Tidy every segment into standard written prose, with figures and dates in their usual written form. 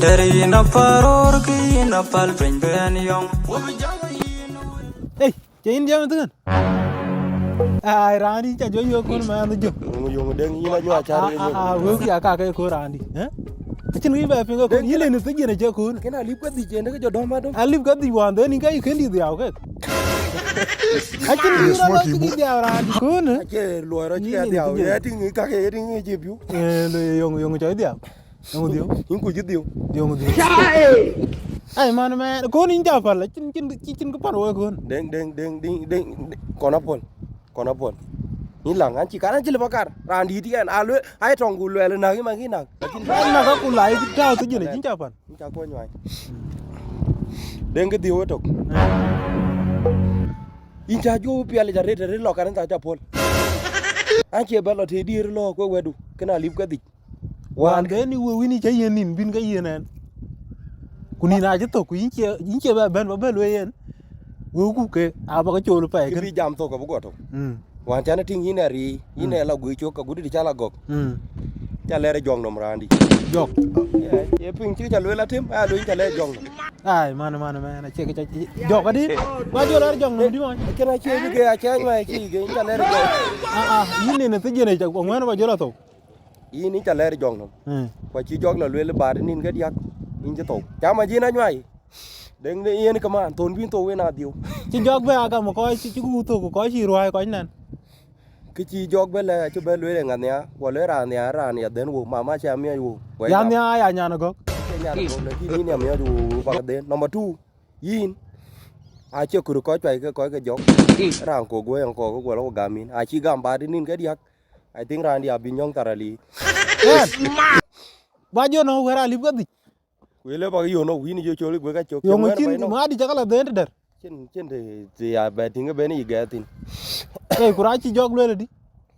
Dari na paror ki na pal pen ben yong. Hey, chain jam tu kan? Ai Rani cha jo yo kon ma jo. Yung deng ina jo achari yo. Wo ki aka ka ko Rani. Achin gi ba pinga ko yile ni tigi na je ko. Kena lip ka di jende ka jo dom ma dom. Alip ka di wan de ni ka ikendi dia ka. Achin gi na tigi dia Rani ko ne. Ke luar aja dia. Ya ting ka ke ting je biu. Yung cho dia. Yung dio. Yung ku jidio. Yung dio. Ai man ko ni ja pal chin ko par wo ko. Deng konapol. Ni lang an chikana chile bakar. Randi ti an alwe ai tong ku lwe na ki mangi nak. Na ka ku lai ta tu je chin ja pal. Ni ka ko nyai. Deng ke dio tok. In cha jo piale ja re lo kan ta pol. An che balo te dir lo ko wedu. Kena lip ka di. Wan ga ni wo wini che yen nin bin ga yenen. Kuni na je to ku yin che ba ben ba lo yen. Wo ku ke aba ka cholo pa Ki jam to ko bu to. Wan chana ting yin ri yin la gu cho ka gudi chala gok. Cha lere jong nom randi. Jok. Ye ping chi cha lwe la tim a lwe cha le jong. Ai man che ke jok adi. Ba jo la jong no di ma. Kena che ni ke a cha mai chi ge cha lere jong. Yin ne te je ne cha ko ngwan ba jo la to. Yin ni cha lere jong nom. Kwa chi jok la lwe le ba nin ga yak. Yin che to. Cha ma ji na nyai. Deng ne yen ka man ton bin to we na dio. Chi jok ba ka mo ko chi ku to ko chi ruai ko nan. Cái chi jog bele cho bele le ngania wa le ra nia den wo mama cha mi wo Ya ni ai nya no go. nya no le ki ni mi du ba den number 2 yin a che ku ko chai ko jog rang ko go yang ko ko lo gamin a chi gam ba din cái diak I think ran dia bin yong tarali Ba jo no wera lip ga di. we le ba yo no wi ni jo choli go ka chok Yo ngin ma di chakala den der. chen de ya ba tinga be ni ga tin Eh kura chi jog le di.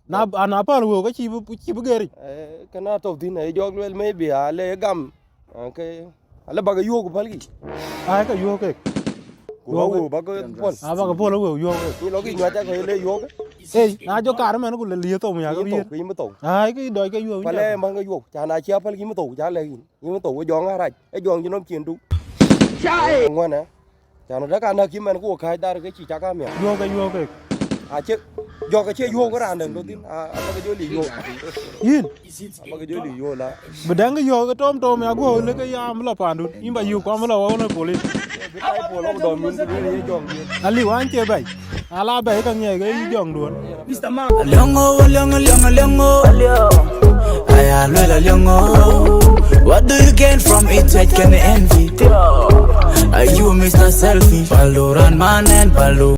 Na pa wo ka chi bu geri. kana to tin ai jog le me bi a le gam cái ala ba ga yo ko palgi Ai ka yo ke. wo ba ko pon Ba ka polo wo yo ke. ni lo ki nya cha ko le yo Eh na jo kar man ko le li to mo ya ga bi. ki mo to Ai cái đòi cái yo. pale mang cái yo cha na chia pal ki mo to cha le ki mo to wo jong ha ra e jong ji nom chin du chai ngoan na cha no da ka na ki man ko khai dar cái chi cha ka mi Yo ke. a che yo cái che yo ko ran dang do tin a ba cái jo li yo Yin. ba cái jo li yo la Bedang yo ke tom ya go le ke ya mla pandu. Imba yu ko mla wo no poli. bi tai po lo do min ki ni jong ni Ali wan che bai. Ala bai ka nge ke jong duon. Longo. Aya lo longo. What do you gain from it? What can envy? Are you Mr. Selfish? Baldo ran man and baldo.